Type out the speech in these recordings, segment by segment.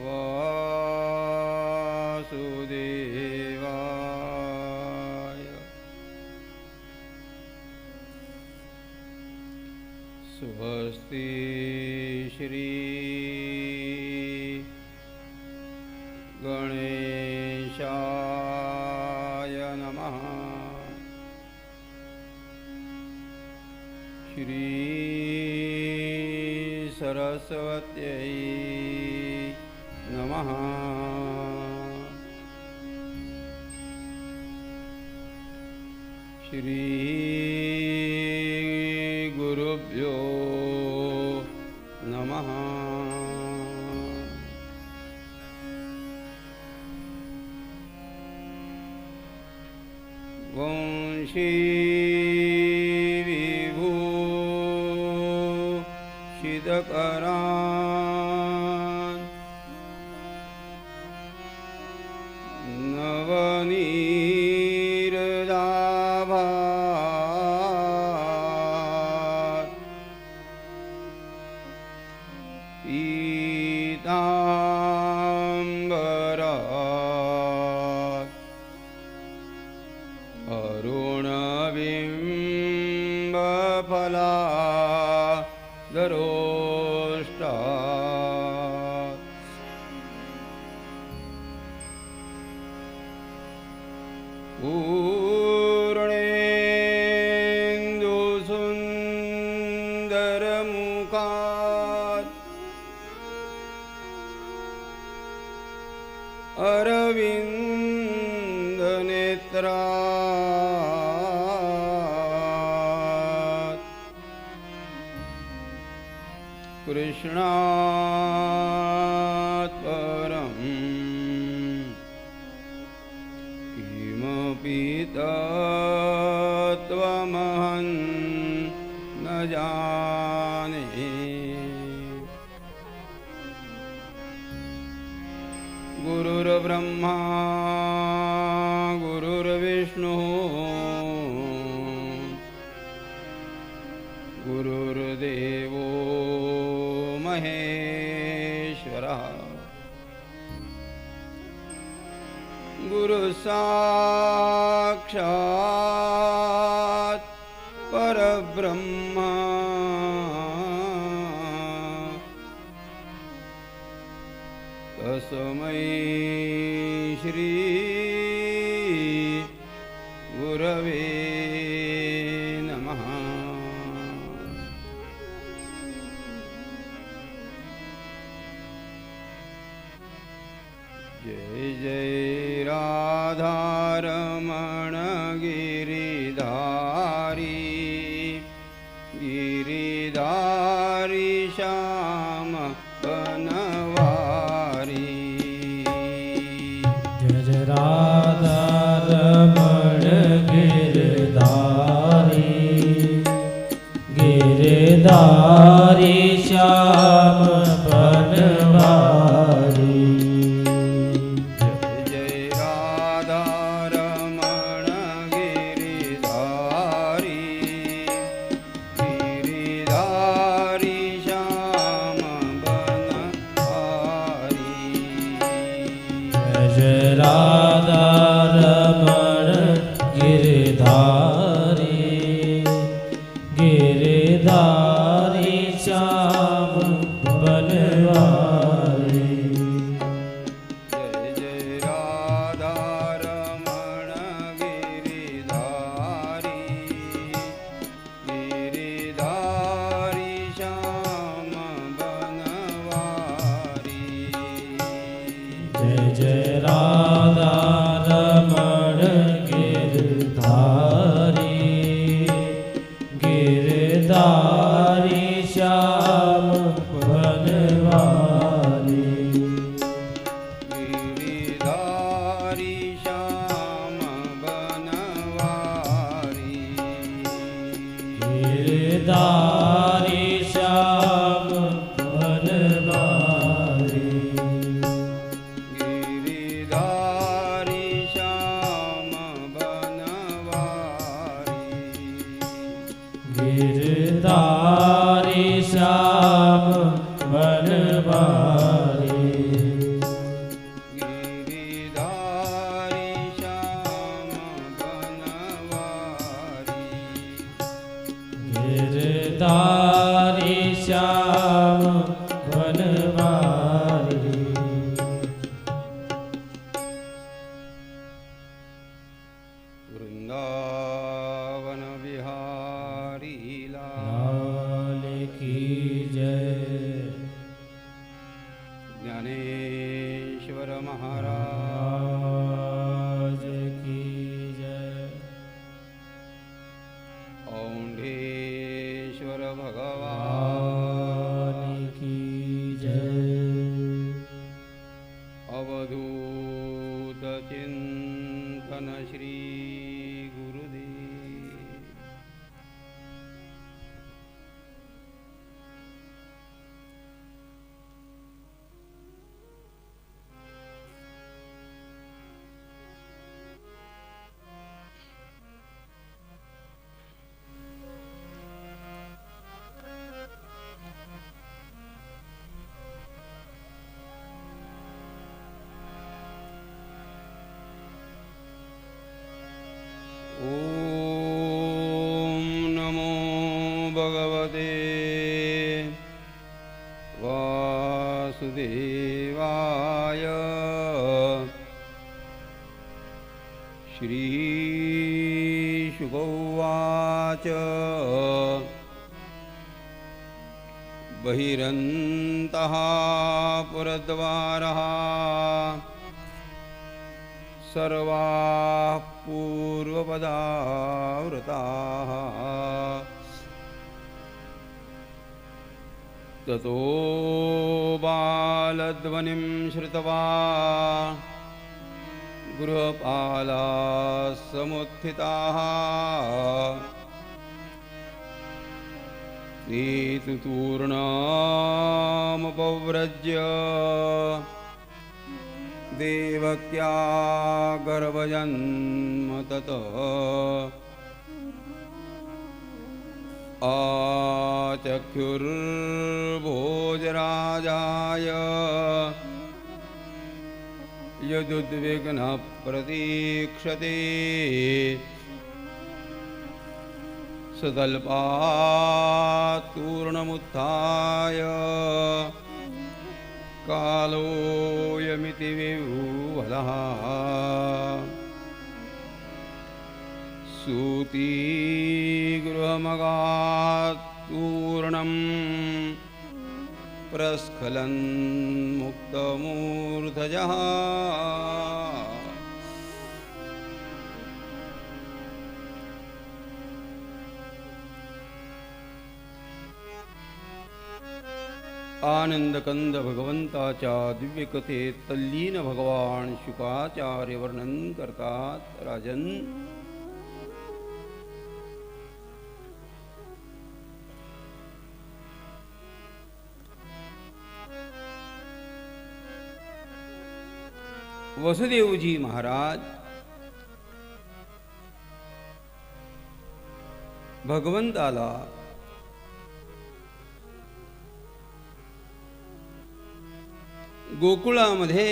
वासुदेवाय। स्वस्ति श्री गणेशाय नमः। श्री सरस्वत्यै नमः। श्री गुरुभ्यो नमः। वंशी विभूषितकरान् नवनीरदाभात् पीताम्बरात् अरुणबिम्बफलादरोष्टात् पूर्णेन्दुसुन्दरमुखात् अरविन्दनेत्रात् कृष्णात् परं किमपि तत्त्वमहं न जाने। गुरुर्ब्रह्मा गुरुर्विष्णुः गुरुर्देवो महेश्वरः। गुरुसाक्षात् परब्रह्म तस्मै श्री गुरवे नमः। जय जय राधारमण गिरिधारी गिरिधारी श्याम बनवारी। जय जय राधारमण गिरधारी गिरधारी श्याम बनवारी। राधारमण गिरधारी गिरधारी श्याम बनवारी। जय जय राधारमण गिरिधारी गिरिधारी श्याम बनवारी। जय जय राधारमण गिरधारी गिरधारी श्याम बनवारी। गिरिधारी श्याम बनवारी। गिरधारी श्याम बनवारी। औंढेश्वर महाराज की जय। औंढेश्वर भगवान भगवान की जय। अवधूत चिंतन श्री गुरुदेव। ॐ नमो भगवते वासुदेवाय। श्रीशुक उवाच बहिरन्तः पुरद्वारः सर्वाः पूर्वपदावृताः। ततो बालध्वनिं श्रुत्वा गृहपालाः समुत्थिताः। ते तु तूर्णमुपव्रज्य देवक्या गर्भजन्म ततः आचख्युर्भोजराजाय यदुद्विग्नः प्रतीक्षते। सदल्पात् तूर्णमुत्थाय कालोऽयमिति विह्वलः। सूतिगृहमगात् तूर्णं प्रस्खलन् मुक्तमूर्धजः। आनंदकंद भगवंताच्या दिव्यकथेत तल्लीन भगवान शुकाचार्य वर्णन करतात. राजन, वसुदेवजी महाराज भगवंताला गोकुळामध्ये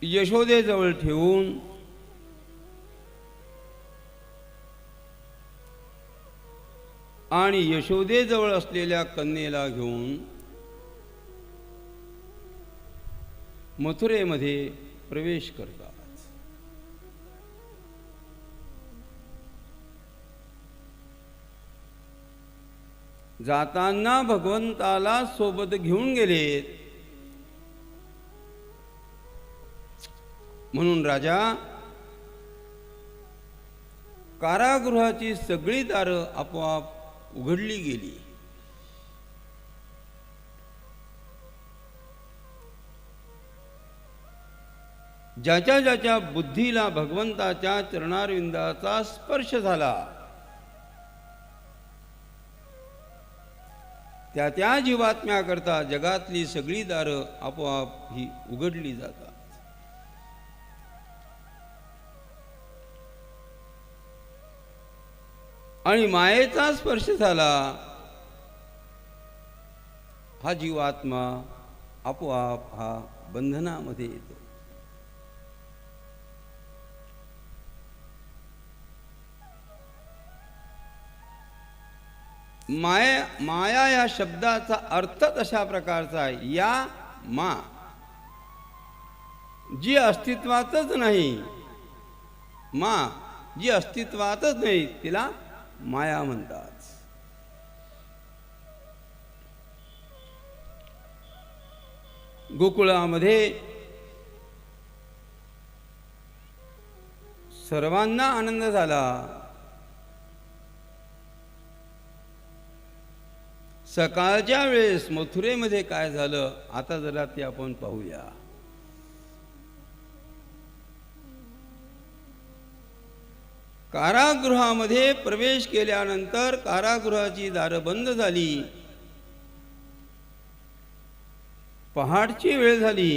यशोदेजवळ ठेवून आणि यशोदेजवळ असलेल्या कन्येला घेऊन मथुरेमध्ये प्रवेश करतात. जाताना भगवंताला सोबत घेऊन गेलेत. म्हणून राजा कारागृहाची सगळी दारं आपोआप उघडली गेली. ज्याच्या ज्याच्या बुद्धीला भगवंताच्या चरणारविंदाचा स्पर्श झाला त्या त्या जीवात्म्याकरता जगातली सगळी दारं आपोआप ही उघडली जातात. आणि मायेचा स्पर्श झाला हा जीवात्मा आपोआप हा बंधनामध्ये येतो. माया या शब्दाचा अर्थच अशा प्रकारचा आहे. या मा जी अस्तित्वातच नाही, मा जी अस्तित्वातच नाही तिला माया म्हणतात. गोकुळामध्ये सर्वांना आनंद झाला. सकाळच्या वेळेस मथुरेमध्ये काय झालं आता जरा ते आपण पाहूया. कारागृहामध्ये प्रवेश केल्यानंतर कारागृहाची दारं बंद झाली. पहाटची वेळ झाली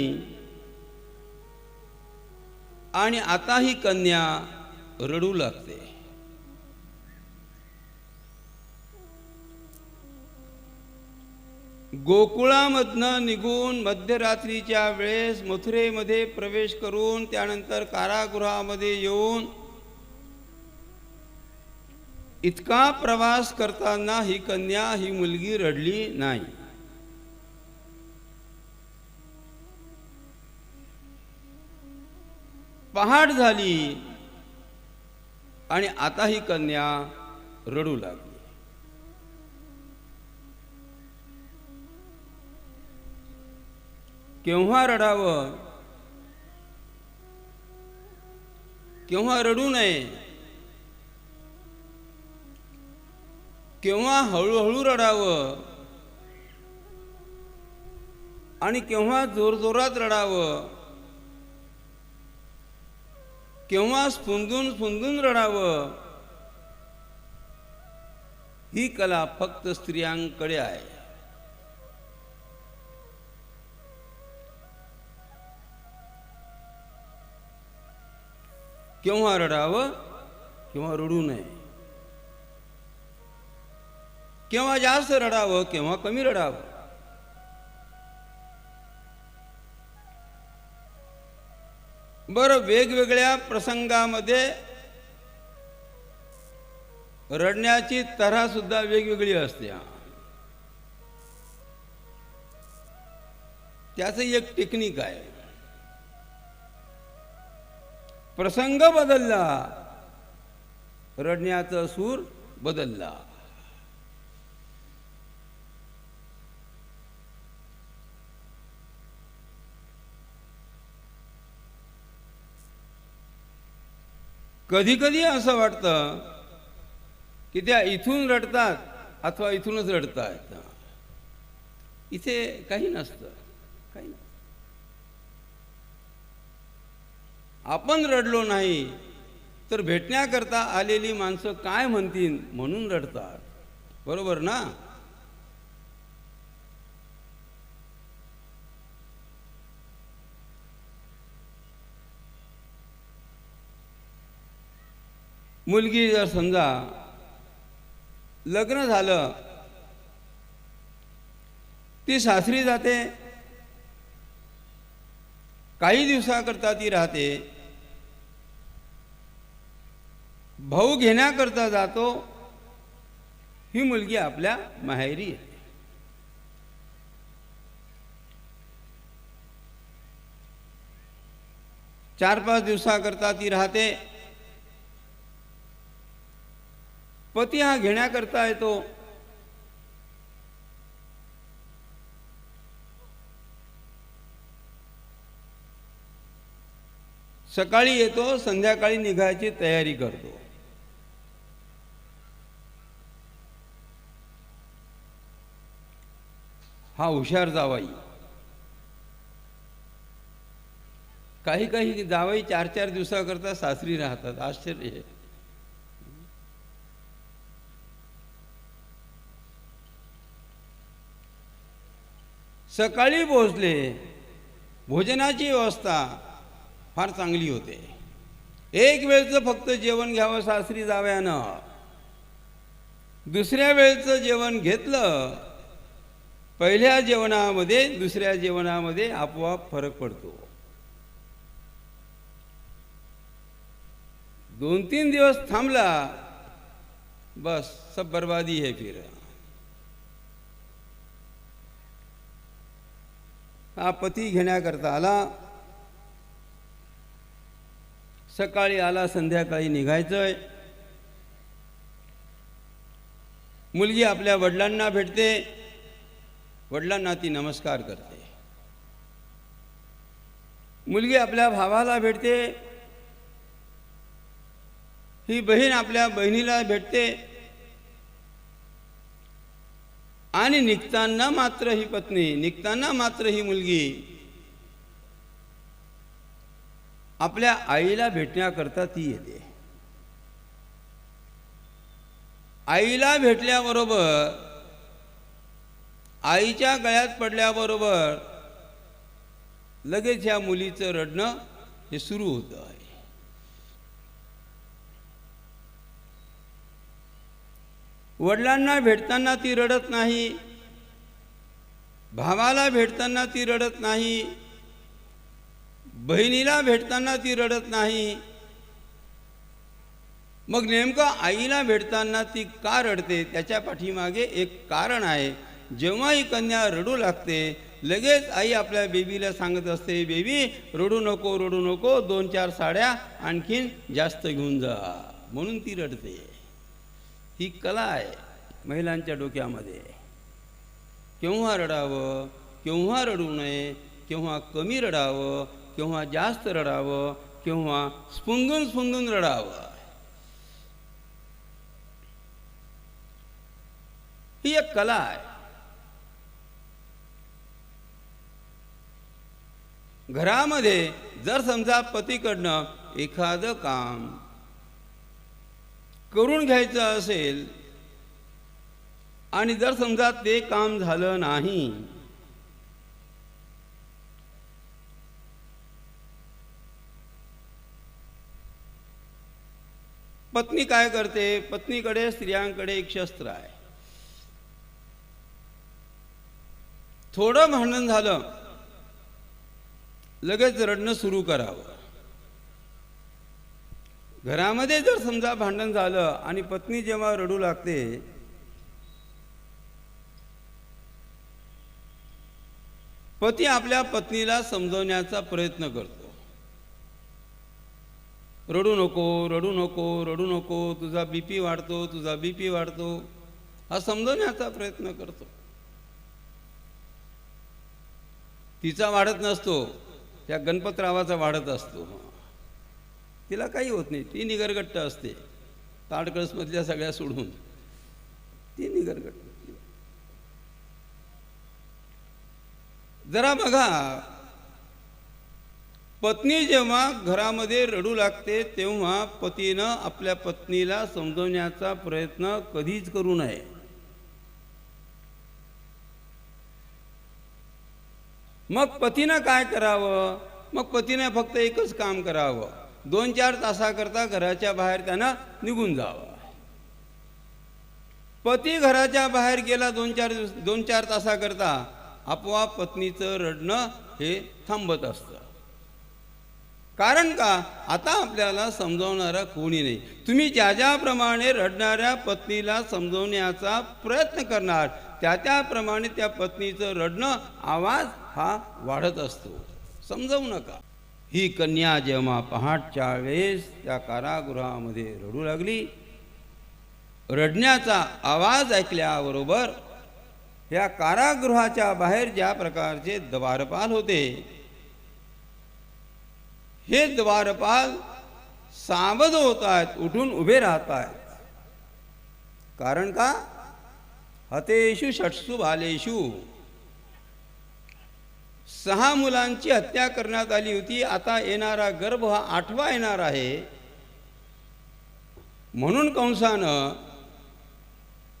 आणि आता ही कन्या रडू लागते. गोकुळामधनं निघून मध्यरात्रीच्या वेळेस मथुरेमध्ये प्रवेश करून त्यानंतर कारागृहामध्ये येऊन इतका प्रवास करताना ही कन्या ही मुलगी रडली नाही. पहाट झाली आणि आता ही कन्या रडू लागली. केव्हा रडावं, केव्हा रडू नये, केव्हा हळूहळू रडावं आणि केव्हा जोरजोरात रडावं, केव्हा स्फुंदून स्फुंदून रडावं, ही कला फक्त स्त्रियांकडे आहे. केव्हा रडावं, केव्हा रडू नये, केव्हा जास्त रडावं, केव्हा कमी रडावं. बरं, वेगवेगळ्या प्रसंगामध्ये रडण्याची तऱ्हा सुद्धा वेगवेगळी असते. त्याचं एक टेक्निक आहे. प्रसंग बदलला, रडण्याचा सूर बदलला. कधी कधी असं वाटतं की त्या इथून रडतात अथवा इथूनच रडतात. इथे काही नसतं, काही नसतं. आपण रडलो नाही तर भेटण्याकरता आलेली माणसं काय म्हणतील म्हणून रडतात. बरोबर ना? मुलगी जर समजा लग्न झालं, ती सासरी जाते, काही दिवसाकरता ती राहते, भाऊ घेण्याकरता जातो, ही मुलगी आपल्या माहेरी येते. चार पाच दिवसाकरता ती राहते, पती हा घेण्याकरता येतो, सकाळी येतो, संध्याकाळी निघायची तयारी करतो. हा हुशार जावाई. काही काही जावाई 4-4 दिवसाकरता सासरी राहतात. आश्चर्य आहे. सकाळी पोहोचले, भोजनाची व्यवस्था फार चांगली होते. एक वेळचं फक्त जेवण घ्यावं सासरी जावयानं, दुसऱ्या वेळचं जेवण घेतलं, पहिल्या जेवणामध्ये दुसऱ्या जेवणामध्ये आपोआप फरक पडतो. 2-3 दिवस थांबला, बस सब बर्बादी है फिर. हा पती घेण्याकरता आला, सकाळी आला, संध्याकाळी निघायचंय. मुलगी आपल्या वडिलांना भेटते, वडिलांना ती नमस्कार करते. मुलगी आपल्या भावाला भेटते, ही बहीण आपल्या बहिणीला भेटते, आणि निघताना मात्र ही पत्नी, निघताना मात्र ही मुलगी आपल्या आईला भेटण्याकरता ती येते. आईला भेटल्याबरोबर, आईच्या गळ्यात पडल्याबरोबर लगेच ह्या मुलीचं रडणं हे सुरू होतं आहे. वडिलांना भेटताना ती रडत नाही, भावाला भेटताना ती रडत नाही, बहिणीला भेटताना ती रडत नाही. मग नेमकं आईला भेटताना ती का रडते? त्याच्या पाठीमागे एक कारण आहे. जेव्हा ही कन्या रडू लागते, लगेच आई आपल्या बेबीला सांगत असते, बेबी रडू नको, रडू नको, 2-4 साड्या आणखीन जास्त घेऊन जा, म्हणून ती रडते. ही कला आहे महिलांच्या डोक्यामध्ये. केव्हा रडावं, केव्हा रडू नये, केव्हा कमी रडावं, केव्हा जास्त रडावं, केव्हा स्फुंदून स्फुंदून रडावं. ही एक कला आहे. घरामध्ये जर समजा पतीकडनं एखादं काम करून घ्यायचं असेल आणि जर समजा ते काम झालं नाही, पत्नी काय करते? पत्नीकडे, स्त्रियांकडे एक शस्त्र आहे. थोडं भांडण झालं, लगेच रडणं सुरू करावं. घरामध्ये जर समजा भांडण झालं आणि पत्नी जेव्हा रडू लागते, पती आपल्या पत्नीला समजवण्याचा प्रयत्न करतो. रडू नको, रडू नको, रडू नको, तुझा बीपी वाढतो, तुझा बीपी वाढतो, हा समजवण्याचा प्रयत्न करतो. तिचा वाढत नसतो, त्या गणपतरावाचा वाढत असतो. तिला काही होत नाही, ती निगरगट्ट असते. ताडकळसमधल्या सगळ्या सोडून ती निगरगट्ट. जरा बघा, पत्नी जेव्हा घरामध्ये रडू लागते तेव्हा पतीनं आपल्या पत्नीला समजवण्याचा प्रयत्न कधीच करू नये. मग पतीनं काय करावं? मग पतीने फक्त एकच काम करावं, 2-4 तासाकरता घराच्या बाहेर त्यानं निघून जावं. पती घराच्या बाहेर गेला 2-4 तासाकरता, आपोआप पत्नीचं रडणं हे थांबत असतं. कारण का? आता आपल्याला समजवणारा कोणी नाही. तुम्ही ज्याप्रमाणे रडणाऱ्या पत्नीला समजवण्याचा प्रयत्न करणार, त्याप्रमाणे त्या पत्नीचं रडणं, आवाज हा वाढत असतो. समजवू नका. ही कन्या जेव्हा पहाटच्या वेळेस त्या कारागृहामध्ये रडू लागली, रडण्याचा आवाज ऐकल्याबरोबर या कारागृहाच्या बाहेर ज्या प्रकारचे द्वारपाल होते, हे द्वारपाल सावध होत आहेत, उठून उभे राहत आहेत. कारण का? हतेषु षट्सु बालेषु, 6 मुलांची हत्या करण्यात आली होती. आता येणारा गर्भ हा 8वा येणार आहे. म्हणून कंसानं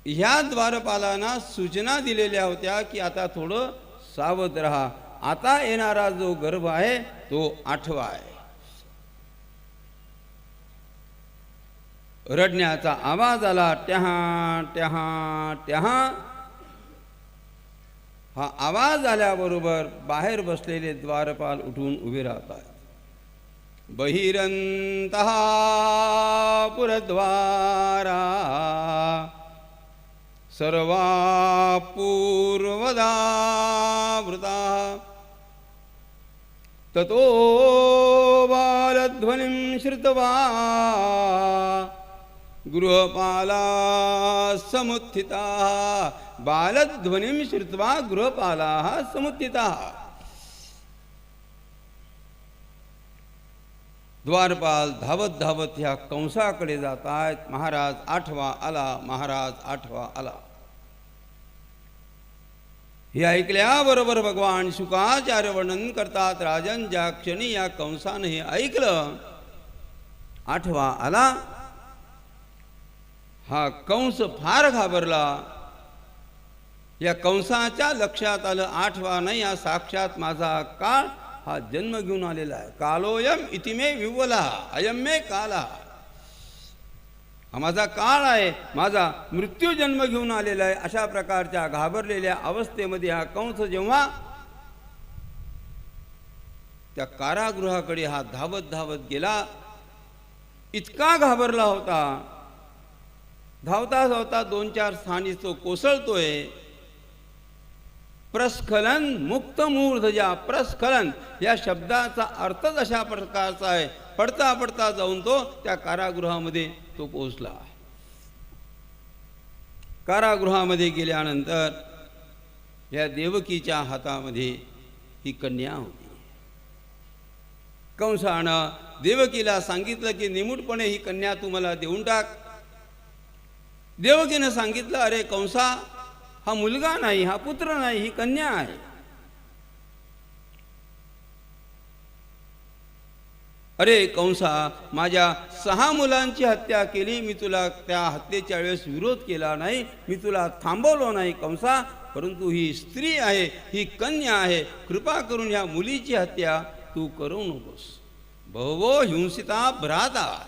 ह्या द्वारपालांना सूचना दिलेल्या होत्या की आता थोडं सावध राहा. आता येणारा जो गर्भ आहे तो 8वा आहे. रडण्याचा आवाज आला, ट्याहा ट्याहा ट्याहा. हा आवाज आल्याबरोबर बाहेर बसलेले द्वारपाल उठून उभे राहतात. बहिरंतः पुरद्वारा सर्वा पूर्वदा वृता ततो बालध्वनिं श्रुत्वा गृहपाला समुत्थिता. बालध्वनिं श्रुत्वा गृहपाला समुत्थिता. द्वारपाल धावत धावत ह्या कंसाकडे जात आहेत. महाराज आठवा आला, महाराज आठवा आला. हे ऐकल्याबरोबर भगवान शुकाचार्य वर्णन करतात, राजन ज्या क्षणी या कंसानं हे ऐकलं, आठवा आला, हा कंस फार घाबरला. या कंसाच्या लक्षात आलं, आठवा नाही, हा साक्षात माझा काळ, हा जन्म घेऊन आलेला आहे. कालोयम इतिमे विवला अयम मे काला, हा माझा काळ आहे, माझा मृत्यू जन्म घेऊन आलेला आहे. अशा प्रकारच्या घाबरलेल्या अवस्थेमध्ये हा कंस जेव्हा त्या कारागृहाकडे हा धावत धावत गेला, इतका घाबरला होता, धावता धावता 2-4 स्थानी तो कोसळतोय. प्रस्खलन मुक्त मूर्धजा, प्रस्खलन या शब्दाचा अर्थच अशा प्रकारचा आहे. पडता पडता जाऊन तो त्या कारागृहामध्ये तो पोहोचला. कारागृहामध्ये गेल्यानंतर या देवकीच्या हातामध्ये ही कन्या होती. कंसानं देवकीला सांगितलं की निमूटपणे ही कन्या तू मला देऊन टाक. देवकीनं सांगितलं, अरे कंसा, हा मुलगा नाही, हा पुत्र नाही, ही कन्या आहे. अरे कंसा, माझ्या 6 मुलांची हत्या केली, मी तुला त्या हत्येच्या वेळेस विरोध केला नाही, मी तुला थांबवलो नाही कंसा, परंतु ही स्त्री आहे, ही कन्या आहे, कृपा करून ह्या मुलीची हत्या तू करू नकोस. बहवो हिंसिता भ्राता.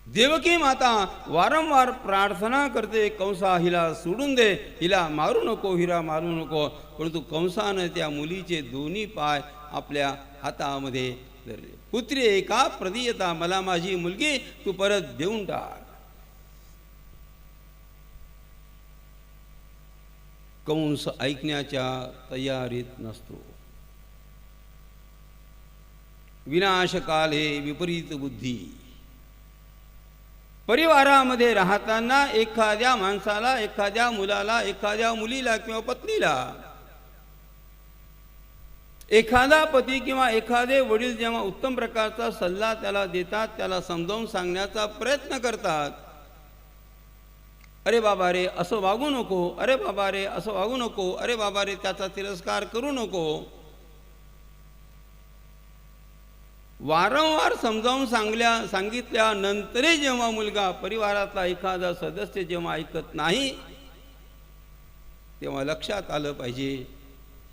देवकी माता वारंवार प्रार्थना करते, कंसा हिला सोडून दे, हिला मारू नको, हिला मारू नको. परंतु कंसानं त्या मुलीचे दोन्ही पाय आपल्या हातामध्ये धरले. पुत्री एका प्रदीयता, मला माझी मुलगी तू परत देऊन टाक. कंस ऐकण्याच्या तयारीत नसतो. विनाशकाले विपरीत बुद्धी. परिवारामध्ये राहताना एखाद्या माणसाला, एखाद्या मुलाला, एखाद्या मुलीला किंवा पत्नीला एखादा पती किंवा एखादे वडील जेव्हा उत्तम प्रकारचा सल्ला त्याला देतात, त्याला समजावून सांगण्याचा प्रयत्न करतात, अरे बाबा रे असं वागू नको, अरे बाबा रे असं वागू नको, अरे बाबा रे त्याचा तिरस्कार करू नको, वारंवार समजावून सांगितल्यानंतरही जेव्हा मुलगा, परिवारातला एखादा सदस्य जेव्हा ऐकत नाही, तेव्हा लक्षात आलं पाहिजे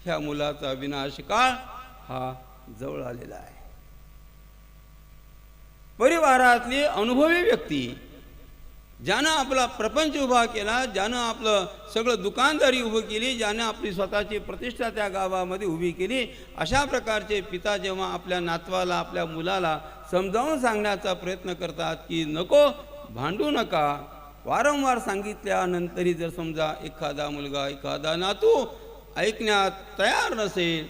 ह्या मुलाचा विनाशकाळ हा जवळ आलेला आहे. परिवारातली अनुभवी व्यक्ती, ज्यानं आपला प्रपंच उभा केला, ज्यानं आपलं सगळं दुकानदारी उभं केली, ज्यानं आपली स्वतःची प्रतिष्ठा त्या गावामध्ये उभी केली, अशा प्रकारचे पिता जेव्हा आपल्या नातवाला, आपल्या मुलाला समजावून सांगण्याचा प्रयत्न करतात की नको, भांडू नका, वारंवार सांगितल्यानंतरही जर समजा एखादा मुलगा, एखादा नातू ऐकण्यात तयार नसेल,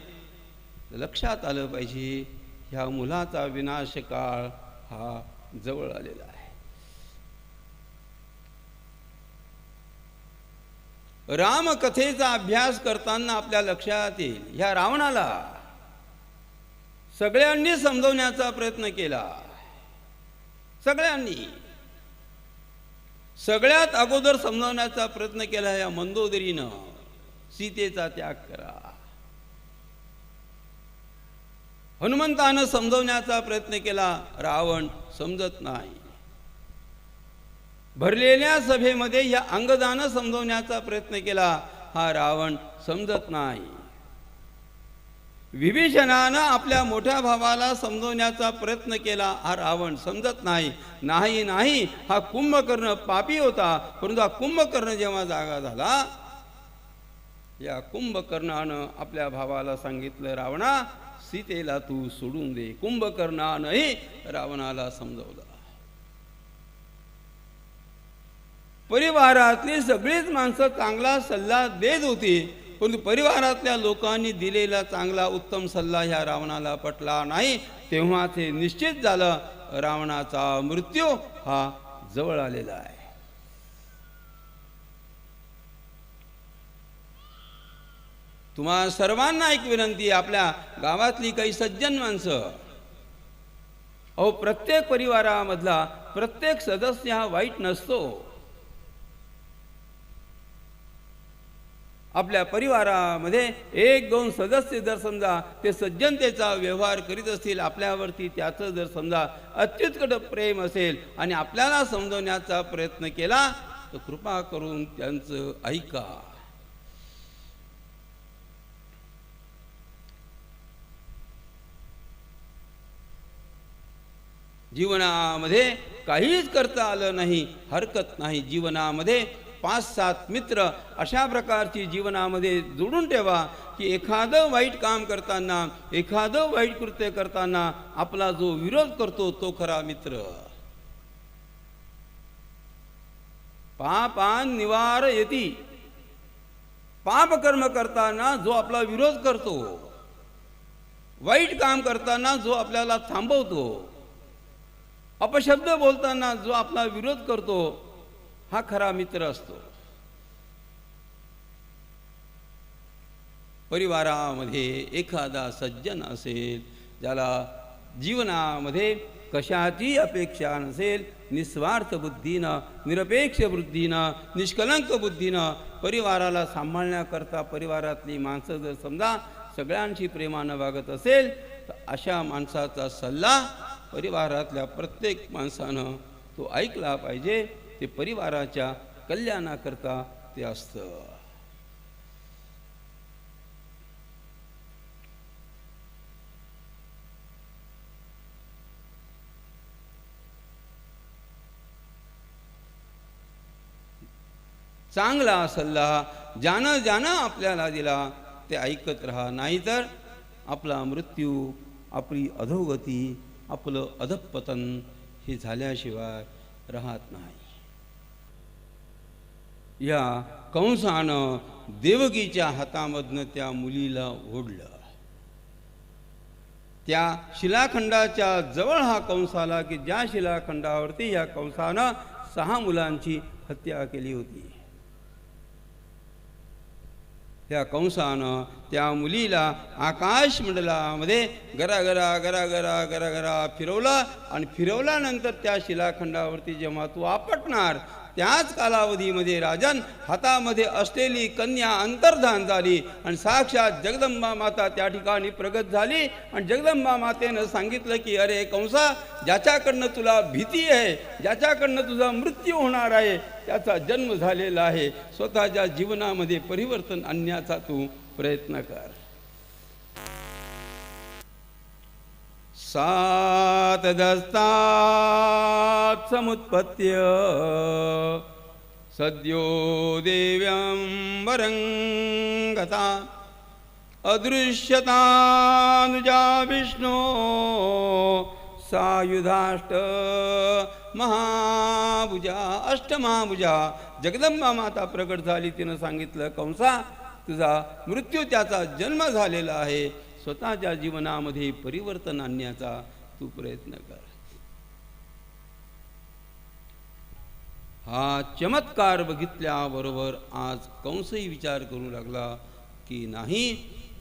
तर लक्षात आलं पाहिजे ह्या मुलाचा विनाशकाळ हा जवळ आलेला आहे. रामकथेचा अभ्यास करताना आपल्या लक्षात येईल, ह्या रावणाला सगळ्यांनी समजवण्याचा प्रयत्न केला. सगळ्यांनी, सगळ्यात अगोदर समजवण्याचा प्रयत्न केला या मंदोदरीनं, सीतेचा त्याग करा. हनुमंतानं समजवण्याचा प्रयत्न केला, रावण समजत नाही. भरलेल्या सभेमध्ये या अंगदानं समजवण्याचा प्रयत्न केला, हा रावण समजत नाही. विभीषणानं आपल्या मोठ्या भावाला समजवण्याचा प्रयत्न केला, हा रावण समजत नाही. नाही नाही, हा कुंभकर्ण पापी होता, परंतु हा कुंभकर्ण जेव्हा जागा झाला, या कुंभकर्णानं आपल्या भावाला सांगितलं, रावणा सीतेला तू सोडून दे. कुंभकर्णानंही रावणाला समजवलं. परिवारातली सगळीच माणसं चांगला सल्ला देत होती, परंतु परिवारातल्या लोकांनी दिलेला चांगला उत्तम सल्ला ह्या रावणाला पटला नाही. तेव्हा ते निश्चित झालं, रावणाचा मृत्यू हा जवळ आलेला आहे. तुम्हा सर्वांना एक विनंती आहे, आपल्या गावातली काही सज्जन माणसं, अहो प्रत्येक परिवारामधला प्रत्येक सदस्य हा वाईट नसतो. आपल्या परिवारामध्ये एक दोन सदस्य जर समजा ते सज्जनतेचा व्यवहार करीत असतील, आपल्यावरती त्याचं जर समजा अत्युत्कट प्रेम असेल आणि आपल्याला समजवण्याचा प्रयत्न केला तर कृपा करून त्यांचं ऐका. जीवनामध्ये काहीच करता आलं नाही, हरकत नाही. जीवनामध्ये 5-7 मित्र अशा प्रकारची जीवनामध्ये जोडून ठेवा की एखादं वाईट काम करताना, एखादं वाईट कृत्य करताना आपला जो विरोध करतो तो खरा मित्र. पापान निवारयति, पाप कर्म करताना जो आपला विरोध करतो, वाईट काम करताना जो आपल्याला थांबवतो, अपशब्द बोलताना जो आपला विरोध करतो, हा खरा मित्र असतो. परिवारामध्ये एखादा सज्जन असेल, ज्याला जीवनामध्ये कशाची अपेक्षा नसेल, निस्वार्थ बुद्धीनं, निरपेक्ष बुद्धीनं, निष्कलंक बुद्धीनं परिवाराला सांभाळण्याकरता परिवारातली माणसं जर समजा सगळ्यांशी प्रेमानं वागत असेल तर अशा माणसाचा सल्ला परिवारातल्या प्रत्येक माणसानं तो ऐकला पाहिजे. ते परिवाराच्या कल्याणाकरता ते असतं. चांगला सल्ला ज्यानं आपल्याला दिला ते ऐकत राहा, नाहीतर आपला मृत्यू, आपली अधोगती, आपलं अधःपतन हे झाल्याशिवाय राहत नाही. या कंसानं देवकीच्या हातामधनं त्या मुलीला ओढलं. त्या शिलाखंडाच्या जवळ हा कंस आला की ज्या शिलाखंडावरती या कंसानं 6 मुलांची हत्या केली होती. त्या कंसानं त्या मुलीला आकाश मंडलामध्ये गरागरा गरागरा गरागरा फिरवलं आणि फिरवल्यानंतर त्या शिलाखंडावरती जेव्हा तू आपटणार त्याच कालावधीमध्ये राजन हातामध्ये असलेली कन्या अंतर्धान झाली आणि साक्षात जगदंबा माता त्या ठिकाणी प्रगट झाली. आणि जगदंबा मातेनं सांगितलं की अरे कंसा, ज्याच्याकडनं तुला भीती आहे, ज्याच्याकडनं तुझा मृत्यू होणार आहे, त्याचा जन्म झालेला आहे. स्वतःच्या जीवनामध्ये परिवर्तन आणण्याचा तू प्रयत्न कर. 7 दस्तात् समुत्पत्य सद्यो देव्यं वरंगता अदृश्यतानुजा विष्णो सायुधाष्ट महाभुजा, अष्टमहाभुजा. जगदंबा माता प्रकट झाली. तिनं सांगितलं कंसा, तुझा मृत्यू, त्याचा जन्म झालेला आहे. स्वतःच्या जीवनामध्ये परिवर्तन आणण्याचा तू प्रयत्न कर. हा चमत्कार बघितल्याबरोबर आज कंसही विचार करू लागला की नाही,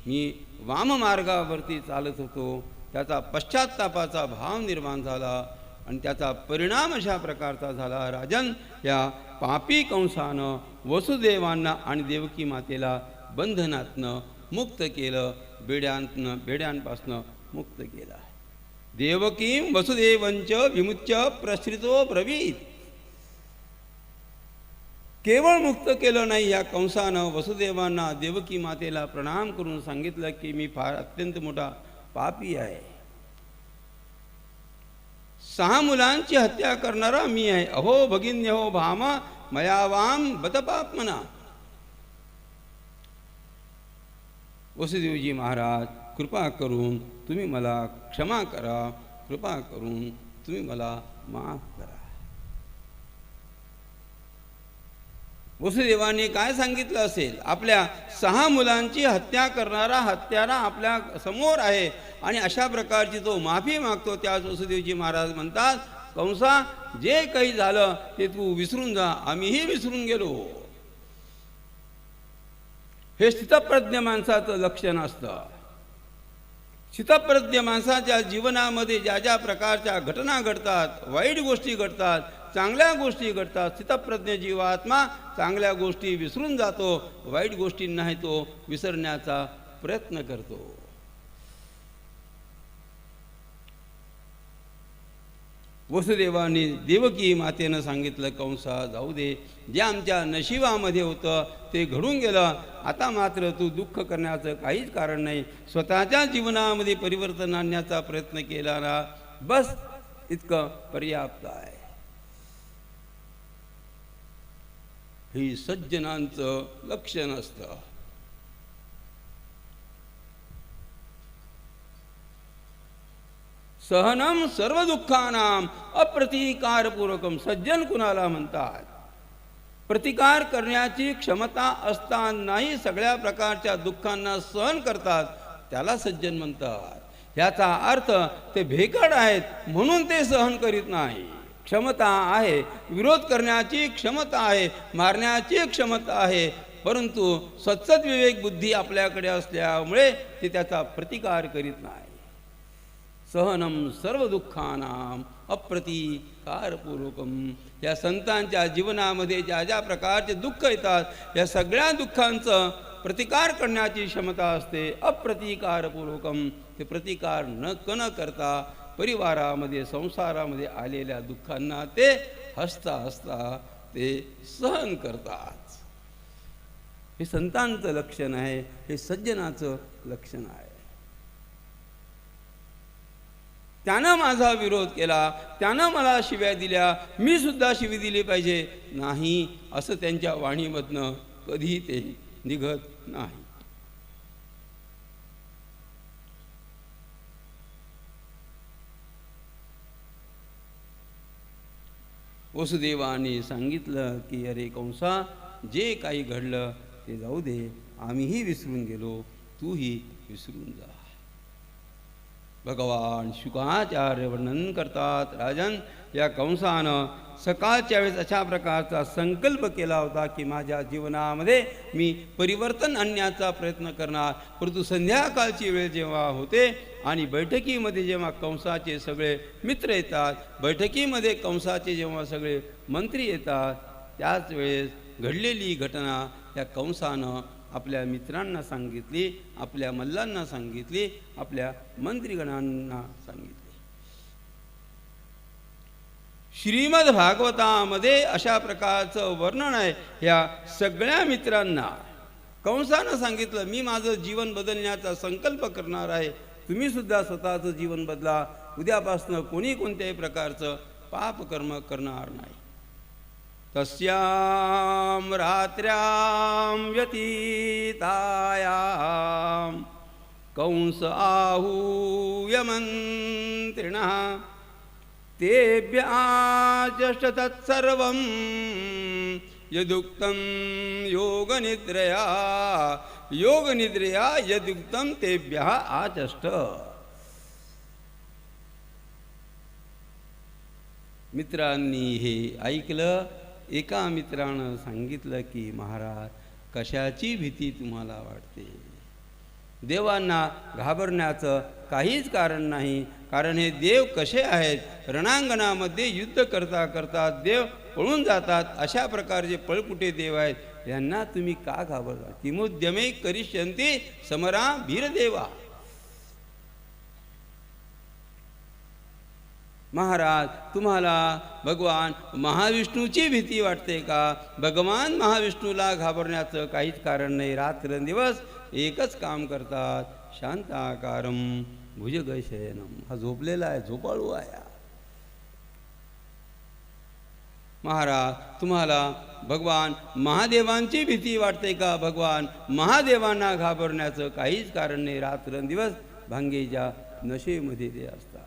मी वाममार्गावरती चालत होतो, त्याचा पश्चात्तापाचा भाव निर्माण झाला आणि त्याचा परिणाम अशा प्रकारचा झाला. राजन, या पापी कंसानं वसुदेवांना आणि देवकी मातेला बंधनातनं मुक्त केलं, बेड्यांपासनं मुक्त केला. देवकीं वसुदेवंच विमुच्य प्रसृतो ब्रवीत. केवळ मुक्त केलं नाही, या कंसानं वसुदेवांना, देवकी मातेला प्रणाम करून सांगितलं की मी फार अत्यंत मोठा पापी आहे. 6 मुलांची हत्या करणारा मी आहे. अहो भगिन्यहो भामा मया वाम बत पापमना. वसुदेवजी महाराज, कृपा करून तुम्ही मला क्षमा करा, कृपा करून तुम्ही मला माफ करा. वसुदेवाने काय सांगितलं असेल? आपल्या 6 मुलांची हत्या करणारा हत्यारा आपल्या समोर आहे आणि अशा प्रकारची तो माफी मागतो. त्याच वसुदेवजी महाराज म्हणतात, कंसा, जे काही झालं ते तू विसरून जा, आम्हीही विसरून गेलो. हे स्थितप्रज्ञ माणसाचं लक्षण असतं. स्थितप्रज्ञ माणसाच्या जीवनामध्ये ज्या ज्या प्रकारच्या घटना घडतात, वाईट गोष्टी घडतात, चांगल्या गोष्टी घडतात, स्थितप्रज्ञ जीवात्मा चांगल्या गोष्टी विसरून जातो, वाईट गोष्टींनाही तो विसरण्याचा प्रयत्न करतो. वसुदेवाने देवकी मातेनं सांगितलं, कंसा जाऊ दे, जे आमच्या नशिबामध्ये होतं ते घडून गेलं, आता मात्र तू दुःख करण्याचं काहीच कारण नाही. स्वतःच्या जीवनामध्ये परिवर्तन आणण्याचा प्रयत्न केला ना, बस इतकं पर्याप्त आहे. ही सज्जनांचं लक्षण असतं. सहनम सर्व दुःखानाम अप्रतिकारपूर्वकम. सज्जन कुणाला म्हणतात? प्रतिकार करण्याची क्षमता असतानाही सगळ्या प्रकारच्या दुःखांना सहन करतात, त्याला सज्जन म्हणतात. ह्याचा अर्थ ते भेकड आहेत म्हणून ते सहन करीत नाही. क्षमता आहे, विरोध करण्याची क्षमता आहे, मारण्याची क्षमता आहे, परंतु सत्सद विवेक बुद्धी आपल्याकडे असल्यामुळे ते त्याचा प्रतिकार करीत नाही. सहनम सर्व दुःखानाम अप्रतिकारपूर्वकम. या संतांच्या जीवनामध्ये ज्या ज्या प्रकारचे दुःख येतात, या सगळ्या दुःखांचं प्रतिकार करण्याची क्षमता असते. अप्रतिकारपूर्वकम. ते प्रतिकार न करता परिवारामध्ये, संसारामध्ये आलेल्या दुःखांना ते हसता हसता ते सहन करतात. हे संतांचं लक्षण आहे, हे सज्जनाचं लक्षण आहे. त्यानं माझा विरोध केला, त्यानं मला शिव्या दिल्या, मी सुद्धा शिवी दिली पाहिजे नाही, असं त्यांच्या वाणीमधनं कधी ते निघत नाही. वसुदेवाने सांगितलं की अरे कंसा, जे काही घडलं ते जाऊ दे, आम्हीही विसरून गेलो, तूही विसरून जा. भगवान शुकाचार्य वर्णन करतात, राजन, या कंसानं सकाळच्या वेळेस अशा प्रकारचा संकल्प केला होता की माझ्या जीवनामध्ये मी परिवर्तन आणण्याचा प्रयत्न करणार, परंतु संध्याकाळची वेळ जेव्हा होते आणि बैठकीमध्ये जेव्हा कंसाचे सगळे मित्र येतात, बैठकीमध्ये कंसाचे जेव्हा सगळे मंत्री येतात, त्याच वेळेस घडलेली घटना या कंसानं आपल्या मित्रांना सांगितली, आपल्या मल्लांना सांगितली, आपल्या मंत्रीगणांना सांगितली. श्रीमद भागवतामध्ये अशा प्रकारचं वर्णन आहे. ह्या सगळ्या मित्रांना कंसानं सांगितलं, मी माझं जीवन बदलण्याचा संकल्प करणार आहे, तुम्ही सुद्धा स्वतःचं जीवन बदला, उद्यापासनं कोणी कोणत्याही प्रकारचं पापकर्म करणार नाही. तस्यां रात्र्यां व्यतीतायां कंस आहूय मंत्रिणः तेभ्य आचष्ट तत्सर्वं यदुक्तं योगनिद्रया यदुक्तं तेभ्यः आचष्ट. मित्रांनी हे ऐकलं. एका मित्रानं सांगितलं की महाराज, कशाची भीती तुम्हाला वाटते? देवांना घाबरण्याचं काहीच कारण नाही, कारण हे देव कसे आहेत, रणांगणामध्ये युद्ध करता करता देव पळून जातात, अशा प्रकारचे पळपुटे देव आहेत, यांना तुम्ही का घाबरता? किमुद्यमे करिष्यन्ति समरा भीरदेवा. महाराज, तुम्हाला भगवान महाविष्णूची भीती वाटते का? भगवान महाविष्णूला घाबरण्याचं काहीच कारण नाही. रात्रंदिवस एकच काम करतात, शांताकारम भुजगशयनम. हा झोपलेला आहे, झोपाळू आहे. महाराज, तुम्हाला भगवान महादेवांची भीती वाटते का? भगवान महादेवांना घाबरण्याचं काहीच कारण नाही. रात्रंदिवस भांगेच्या नशेमध्ये ते असतात.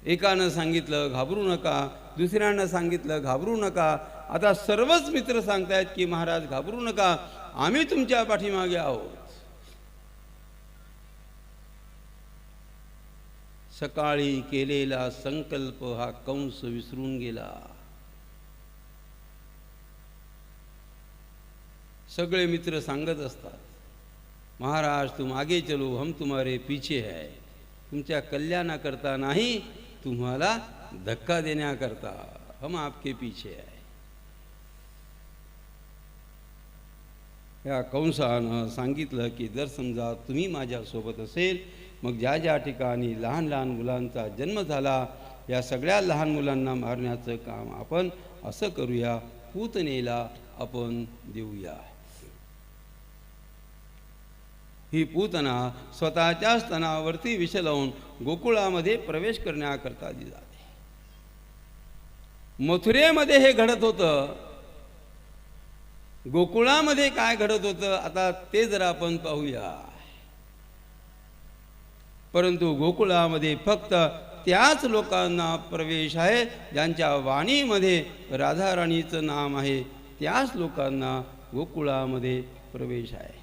एकानं सांगितलं घाबरू नका, दुसऱ्यानं सांगितलं घाबरू नका, आता सर्वच मित्र सांगतायत की महाराज घाबरू नका, आम्ही तुमच्या पाठीमागे आहोत. सकाळी केलेला संकल्प हा कंस विसरून गेला. सगळे मित्र सांगत असतात, महाराज तुम आगे चलो हम तुम्हारे पीछे है, तुमच्या कल्याणाकरता नाही, तुम्हाला धक्का देण्याकरता हम आपके पीछे आहे. या कंसानं सांगितलं की जर समजा तुम्ही माझ्यासोबत असेल, मग ज्या ज्या ठिकाणी लहान लहान मुलांचा जन्म झाला, या सगळ्या लहान मुलांना मारण्याचं काम आपण असं करूया, पूतनेला आपण देऊया. ही पूतना स्वतःच्या स्तनावरती विष लावून गोकुळामध्ये प्रवेश करण्याकरता दिली जाते. मथुरेमध्ये हे घडत होतं, गोकुळामध्ये काय घडत होतं आता ते जरा आपण पाहूया. परंतु गोकुळामध्ये फक्त त्याच लोकांना प्रवेश आहे ज्यांच्या वाणीमध्ये राधाराणीचं नाम आहे, त्याच लोकांना गोकुळामध्ये प्रवेश आहे.